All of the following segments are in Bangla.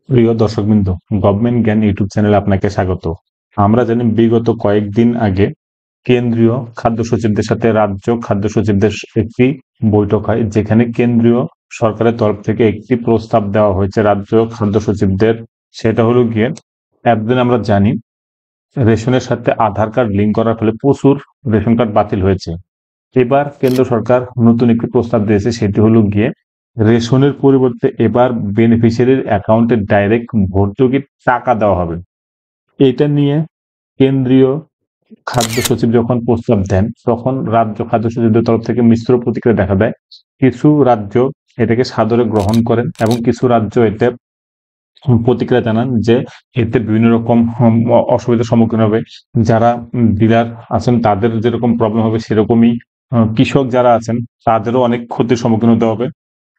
প্রিয় দর্শকবৃন্দ, গভর্নমেন্ট জ্ঞান ইউটিউব চ্যানেলে আপনাকে স্বাগত। আমরা জানি বিগত কয়েকদিন আগে কেন্দ্রীয় খাদ্য সচিবদের সাথে রাজ্য খাদ্য সচিবদের একটি বৈঠক হয়, যেখানে কেন্দ্রীয় সরকারের তরফ থেকে একটি প্রস্তাব দেওয়া হয়েছে রাজ্য খাদ্য সচিবদের। সেটা হলো গিয়ে, এতদিন আমরা জানি রেশনের সাথে আধার কার্ড লিঙ্ক করার ফলে প্রচুর রেশন কার্ড বাতিল হয়েছে। এবার কেন্দ্র সরকার নতুন একটি প্রস্তাব দিয়েছে, সেটি হলো গিয়ে রেশনের পরিবর্তে এবার বেনিফিশিয়ারির অ্যাকাউন্টে ডাইরেক্ট ভর্তুকির টাকা দেওয়া হবে। এটা নিয়ে কেন্দ্রীয় খাদ্য সচিব যখন প্রস্তাব দেন, তখন রাজ্য খাদ্য সচিবদের তরফ থেকে মিশ্র প্রতিক্রিয়া দেখা দেয়। কিছু রাজ্য এটাকে সাদরে গ্রহণ করেন এবং কিছু রাজ্য এতে প্রতিক্রিয়া জানান যে এতে বিভিন্ন রকম অসুবিধার সম্মুখীন হবে। যারা ডিলার আছেন তাদের যেরকম প্রবলেম হবে, সেরকমই কৃষক যারা আছেন তাদেরও অনেক ক্ষতির সম্মুখীন হতে হবে।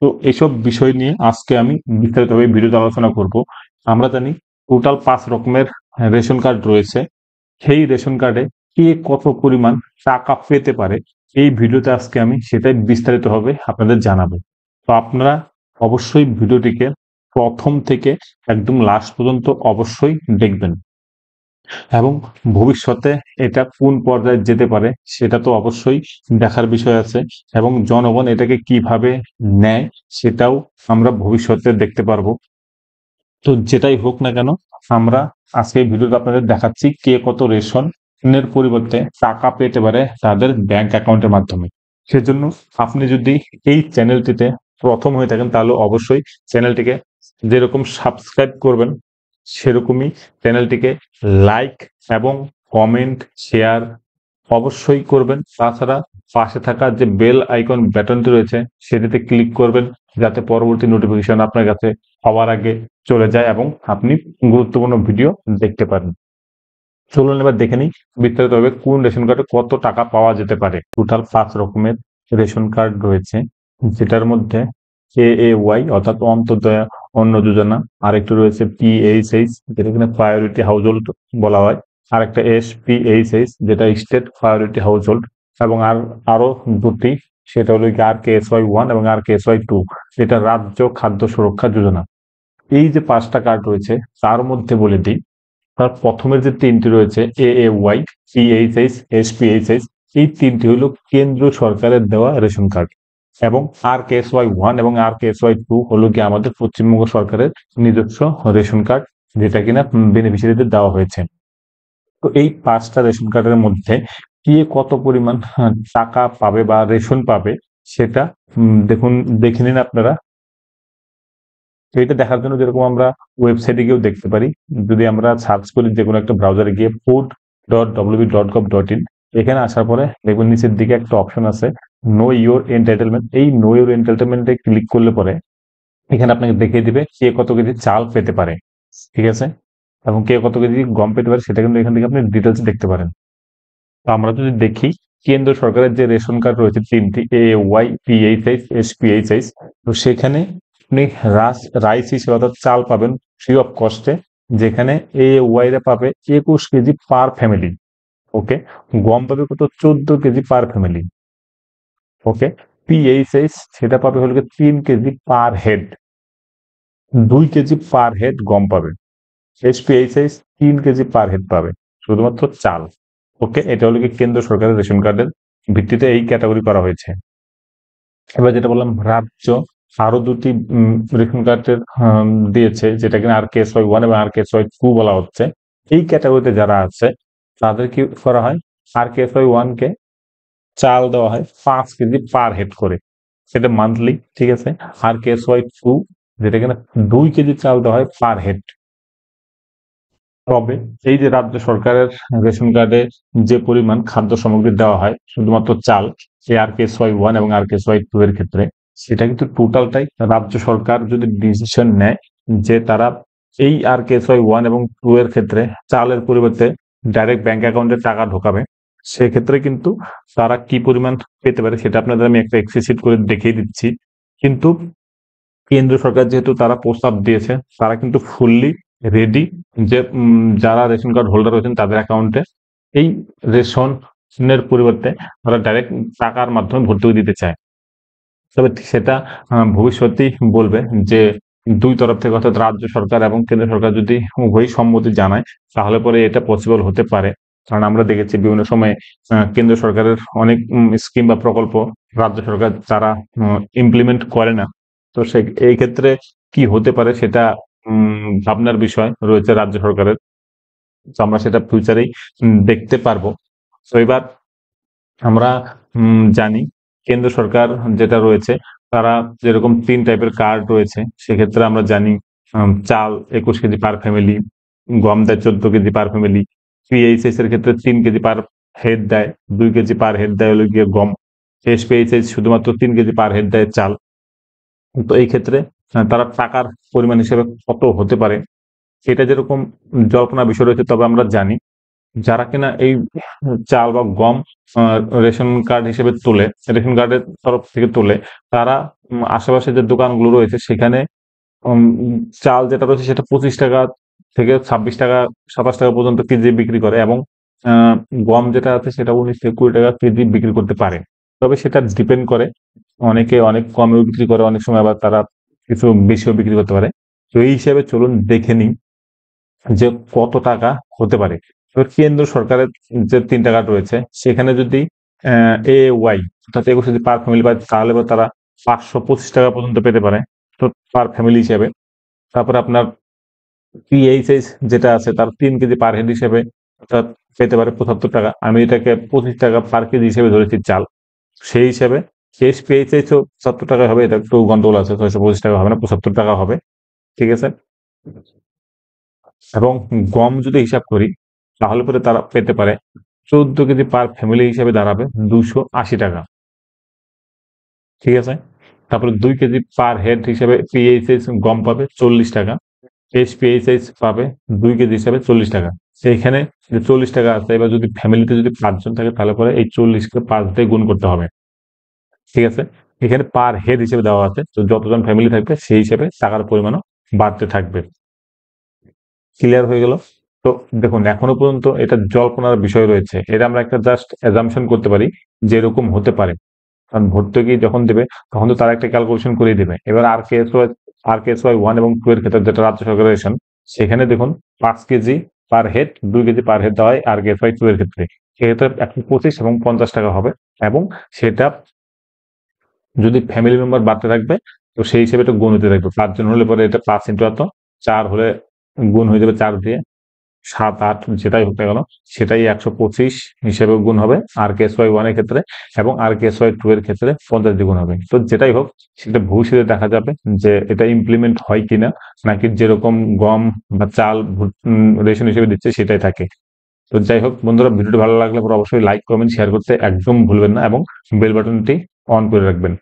তো এইসব বিষয় নিয়ে আজকে আমি বিস্তারিতভাবে ভিডিওতে আলোচনা করব। আমরা জানি টোটাল 5 রকমের রেশন কার্ড রয়েছে। সেই রেশন কার্ডে কে কত পরিমাণ টাকা পেতে পারে, এই ভিডিওতে আজকে আমি সেটাই বিস্তারিতভাবে আপনাদের জানাবো। তো আপনারা অবশ্যই ভিডিওটিকে প্রথম থেকে একদম লাস্ট পর্যন্ত অবশ্যই দেখবেন, এবং ভবিষ্যতে এটা কোন পর্যায়ে যেতে পারে সেটা তো অবশ্যই দেখার বিষয় আছে, এবং জনগণ এটাকে কিভাবে নেয় সেটাও আমরা ভবিষ্যতে দেখতে পারবো। তো যেটাই হোক না কেন, আমরা আজকে এই ভিডিওতে আপনাদের দেখাচ্ছি কে কত রেশনের পরিবর্তে টাকা পেতে পারে তাদের ব্যাংক অ্যাকাউন্টের মাধ্যমে। সেজন্য আপনি যদি এই চ্যানেলটিতে প্রথম হয়ে থাকেন, তাহলে অবশ্যই চ্যানেলটিকে যেরকম সাবস্ক্রাইব করবেন, সেরকমই চ্যানেলটিকে লাইক এবং কমেন্ট শেয়ার অবশ্যই করবেন। তাছাড়া পাশে থাকা যে বেল আইকন বাটনটি রয়েছে সেটিতে ক্লিক করবেন, যাতে পরবর্তী নোটিফিকেশন আপনার কাছে সবার আগে চলে যায় এবং আপনি গুরুত্বপূর্ণ ভিডিও দেখতে পারেন। চলুন এবার দেখে নিই বিস্তারিতভাবে কোন রেশন কার্ডে কত টাকা পাওয়া যেতে পারে। টোটাল 5 রকমের রেশন কার্ড রয়েছে, যেটার মধ্যে AAY অর্থাৎ অন্তর্দয়া অন্ন যোজনা, আরেকটি রয়েছে PHH যেটা কিনা প্রায়োরিটি হাউস হোল্ড বলা হয়, আরেকটা SPHH যেটা স্টেট প্রায়োরিটি হাউস হোল্ড, এবং আরো দুটি, সেটা হলো RKSY 1 এবং RKSY 2, যেটা রাজ্য খাদ্য সুরক্ষা যোজনা। এই যে 5টা কার্ড রয়েছে তার মধ্যে বলে দিই, তার প্রথমের যে 3টি রয়েছে AAY, PHH, SPHH, এই 3টি হলো কেন্দ্র সরকারের দেওয়া রেশন কার্ড, এবং RKSY 1 এবং RKSY 2 হলো কি আমাদের পশ্চিমবঙ্গ সরকারের নিজস্ব রেশন কার্ড, যেটা কিনা বেনিফিশিয়ারিদের দেওয়া হয়েছে। তো এই 5টা রেশন কার্ডের মধ্যে কে কত পরিমাণ টাকা পাবে বা রেশন পাবে সেটা দেখুন, দেখে নিন আপনারা। তো এটা দেখার জন্য যেরকম আমরা ওয়েবসাইটে গিয়েও দেখতে পারি, যদি আমরা সার্চ করি যে কোনো একটা ব্রাউজারে গিয়ে food.wb.gov.in, এখানে আসার পরে দেখবেন নিচের দিকে একটা অপশন আছে নো ইওর এন্টাইটেলমেন্ট। এই নো ইওর এন্টাইটেলমেন্টে ক্লিক করলে পরে এখানে আপনাকে দেখিয়ে দিবে কে কত কেজি চাল পেতে পারে, ঠিক আছে, এবং কে কত কেজি গম পেতে পারে সেটা কিন্তু এখান থেকে আপনি ডিটেলস দেখতে পারেন। তো আমরা যদি দেখি কেন্দ্র সরকারের যে রেশন কার্ড রয়েছে 3টি AAY, PHH, SPHH, তো সেখানে আপনি রাইস হিসেবে অর্থাৎ চাল পাবেন ফ্রি অফ কস্টে, যেখানে AAY রা পাবে 21 কেজি পার ফ্যামিলি। ওকে, গম পাবে কত 14 কেজি পার ফ্যামিলি। ওকে, PHH সেটা পাবে হলো 3 KG per head, 2 KG per head গম পাবে। SPHH 3 কেজি পার হেড পাবে শুধুমাত্র চাল। ওকে, এটা হলো কি কেন্দ্র সরকারের রেশন কার্ডের ভিত্তিতে এই ক্যাটাগরি করা হয়েছে। এবার যেটা বললাম, রাজ্য আরো দুটি রেশন কার্ডের দিয়েছে, যেটা কিনা RKSY 1 এবং RKSY 2 বলা হচ্ছে। এই ক্যাটাগরিতে যারা আছে তাদের কি করা হয়, RKSY 1 কে চাল দেওয়া হয় 5 কেজি পার হেড করে, সেটা মান্থলি, ঠিক আছে। RKSY 2 যেটা কিনা 2 কেজি চাল দেওয়া হয় পার হেড। তবে এই যে রাজ্য সরকারের রেশন কার্ডে যে পরিমাণ খাদ্য সামগ্রী দেওয়া হয় শুধুমাত্র চাল, এই RKSY 1 এবং RKSY 2 এর ক্ষেত্রে, সেটা কিন্তু টোটালটাই রাজ্য সরকার যদি ডিসিশন নেয় যে তারা এই RKSY 1 এবং 2 এর ক্ষেত্রে চালের পরিবর্তে ডাইরেক্ট ব্যাংক অ্যাকাউন্টে টাকা ঢোকাবে, সেক্ষেত্রে কিন্তু তারা কি পরিমাণ পেতে পারে সেটা আপনাদের আমি একটা এক্সেল শিট করে দেখিয়ে দিচ্ছি। কিন্তু কেন্দ্র সরকার যেহেতু তারা প্রস্তাব দিয়েছে, তারা কিন্তু ফুললি রেডি যে যারা রেশন কার্ড হোল্ডার রয়েছেন তাদের অ্যাকাউন্টে এই রেশনের পরিবর্তে তারা ডাইরেক্ট টাকার মাধ্যমে ভর্তুকি দিতে চায়। তবে সেটা ভবিষ্যতেই বলবে যে দুই তরফ থেকে অর্থাৎ রাজ্য সরকার এবং কেন্দ্র সরকার যদি উভয়ই সম্মতি জানায় তাহলে পরে এটা পসিবল হতে পারে। কারণ আমরা দেখেছি বিভিন্ন সময়ে কেন্দ্র সরকারের অনেক স্কিম বা প্রকল্প রাজ্য সরকার তারা ইমপ্লিমেন্ট করে না। তো এই ক্ষেত্রে কি হতে পারে সেটা ভাবনার বিষয় রয়েছে রাজ্য সরকারের। তো আমরা সেটা ফিউচারেই দেখতে পারবো। তো এবার আমরা জানি কেন্দ্র সরকার যেটা রয়েছে তারা যেরকম ৩ টাইপের কার্ড রয়েছে সেক্ষেত্রে আমরা জানি চাল ২১ কেজি পার ফ্যামিলি, গম দেয় ১৪ কেজি পার ফ্যামিলি, পিএইচএস এর ক্ষেত্রে ৩ কেজি পার হেড দেয়, ২ কেজি পার হেড দেয় হলো গিয়ে গম, এসপিএইচএস শুধুমাত্র ৩ কেজি পার হেড দেয় চাল। তো এই ক্ষেত্রে তারা টাকার পরিমাণ হিসেবে কত হতে পারে এটা যেরকম জল্পনা বিষয় রয়েছে, তবে আমরা জানি যারা কিনা এই চাল বা গম রেশন কার্ড হিসেবে তোলে, রেশন কার্ডের তরফ থেকে তোলে, তারা আশেপাশে যে দোকানগুলো রয়েছে সেখানে উম চাল যেটা রয়েছে সেটা ২৫ টাকা থেকে ২৬ টাকা ২৭ টাকা পর্যন্ত কেজি বিক্রি করে এবং আ গম যেটা আছে সেটা ১৯ থেকে ২০ টাকা কেজি বিক্রি করতে পারে। তবে সেটা ডিপেন্ড করে। অনেকে অনেক কমেও বিক্রি করে, অনেক সময় আবার তারা কিছু বেশিও বিক্রি করতে পারে। তো এই হিসেবে চলুন দেখে নিই যে কত টাকা হতে পারে। এবার কেন্দ্র সরকারের যে ৩ টা কার্ড রয়েছে সেখানে যদি এওয়াই অর্থাৎ ২১ কেজি পার ফ্যামিলি পায় তাহলে এবার তারা ৳৫২৫ পর্যন্ত পেতে পারে। তো পার ফ্যামিলি হিসেবে। তারপরে আপনার পিএইচএইচ যেটা আছে তার ৩ কেজি পার হেড হিসেবে অর্থাৎ পেতে পারে ৳৭৫। আমি এটাকে ৳২৫ পার কেজি হিসেবে ধরেছি চাল। সেই হিসাবে এসপিএইচএইচ ও ৳৭০ হবে, এটা একটু গন্ডগোল আছে। ৳৬২৫ হবে না, ৳৭৫ হবে। ঠিক আছে? এবং গম যদি হিসাব করি তাহলে পরে তারা পেতে পারে ১৪ কেজি পার ফ্যামিলি হিসেবে দাঁড়াবে ৳২৮০। ঠিক আছে? তারপরে ২ কেজি পার হেড হিসেবে পিএইচএইচ গম পাবে ৳৪০, এসপিএইচএইচ পাবে ২ কেজি হিসাবে ৳৪০। সেইখানে যে ৳৪০ আছে, এবার যদি ফ্যামিলিতে যদি ৫ জন থাকে তাহলে পরে এই ৪০ কে ৫ দিয়ে গুণ করতে হবে। ঠিক আছে? এখানে পার হেড হিসেবে দেওয়া আছে। তো যতজন ফ্যামিলি থাকবে সেই হিসেবে টাকার পরিমাণও বাড়তে থাকবে। ক্লিয়ার হয়ে গেল? তো দেখুন এখনো পর্যন্ত এটা জল্পনার বিষয় রয়েছে। এটা আমরা একটা জাস্ট অ্যাজাম্পশন করতে পারি যে এরকম হতে পারে। কারণ ভর্তুকি যখন দেবে তখন তো তারা একটা ক্যালকুলেশন করেই দেবে। এবার আরকেএসওয়াই 1 এবং 2 এর ক্ষেত্রে যেটা রাজ্য সরকারের রেশন, সেখানে দেখুন ৫ KG per head, ২ KG per head দেওয়া হয় আরকেএসওয়াই 2 এর ক্ষেত্রে। সেক্ষেত্রে ১২৫ এবং ৳৫০ হবে এবং সেটা যদি ফ্যামিলি মেম্বার বাড়তে থাকবে তো সেই হিসেবে এটা গুণ হতে থাকবে। ৫ জন হলে পরে এটা ৫ ইন্টু এত, ৪ হলে গুণ হয়ে যাবে ৪ দিয়ে। ৭, ৮ যেটাই হোক না কেন সেটাই ১২৫ হিসেবে গুণ হবে আরকেএসওয়াই 1 এর ক্ষেত্রে এবং আরকেএসওয়াই 2 এর ক্ষেত্রে ৫০ দিয়ে গুণ হবে। তো যেটাই হোক সেটা ভবিষ্যতে দেখা যাবে যে এটা ইমপ্লিমেন্ট হয় কিনা, নাকি যেরকম গম বা চাল রেশন হিসেবে দিচ্ছে সেটাই থাকে। তো যাই হোক বন্ধুরা, ভিডিওটি ভালো লাগলে পরে অবশ্যই লাইক, কমেন্ট, শেয়ার করতে একদম ভুলবেন না এবং বেল বাটনটি অন করে রাখবেন।